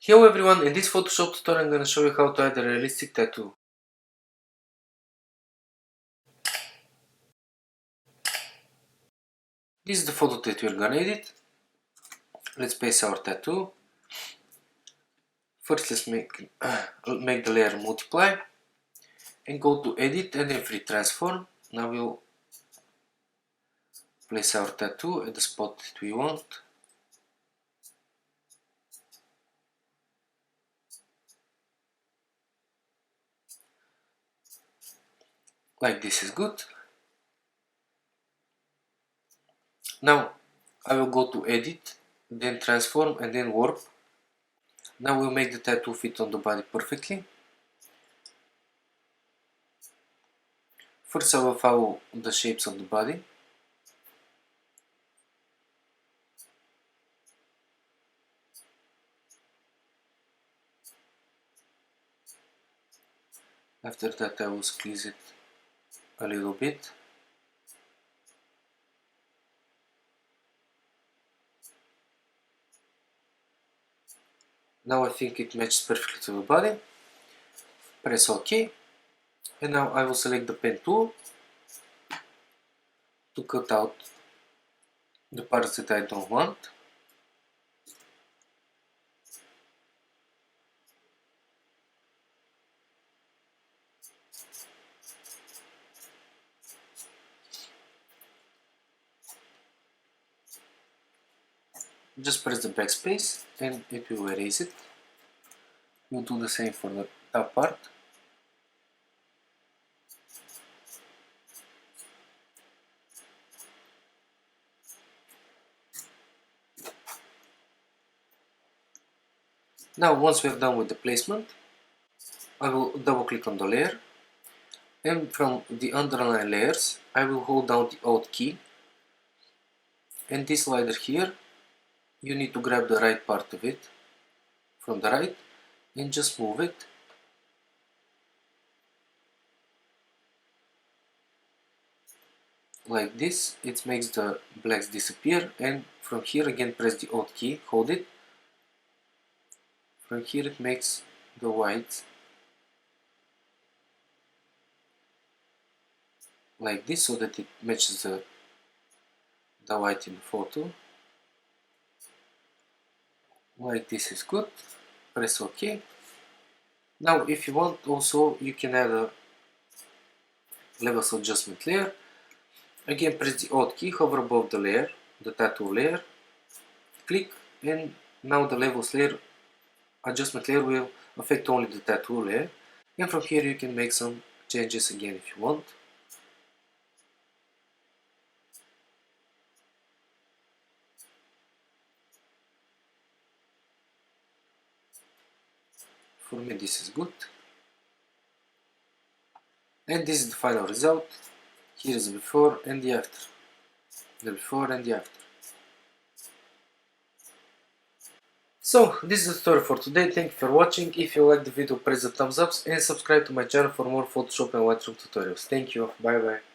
Hello everyone, in this Photoshop tutorial I'm going to show you how to add a realistic tattoo. This is the photo that we're going to edit. Let's paste our tattoo. First let's make the layer multiply and go to edit and then free transform. Now we'll place our tattoo at the spot that we want. Like this is good. Now I will go to edit, then transform and then warp. Now we'll make the tattoo fit on the body perfectly. First I will follow the shapes of the body. After that I will squeeze it a little bit. Now I think it matches perfectly to the body. Press OK. And now I will select the pen tool to cut out the parts that I don't want. Just press the backspace and it will erase it. We'll do the same for the top part. Now once we're done with the placement, I will double click on the layer and from the underline layers I will hold down the Alt key, and this slider here you need to grab the right part of it from the right and just move it. Like this, it makes the blacks disappear, and from here again press the Alt key, hold it. From here it makes the whites like this so that it matches the white in the photo. Like this is good. Press OK. Now if you want also you can add a levels adjustment layer. Again press the Alt key, hover above the layer, the tattoo layer, click, and now the levels layer adjustment layer will affect only the tattoo layer, and from here you can make some changes again if you want. For me this is good. And this is the final result. Here is the before and the after. The before and the after. So, this is the tutorial for today. Thank you for watching. If you like the video, press the thumbs up and subscribe to my channel for more Photoshop and Lightroom tutorials. Thank you. Bye bye.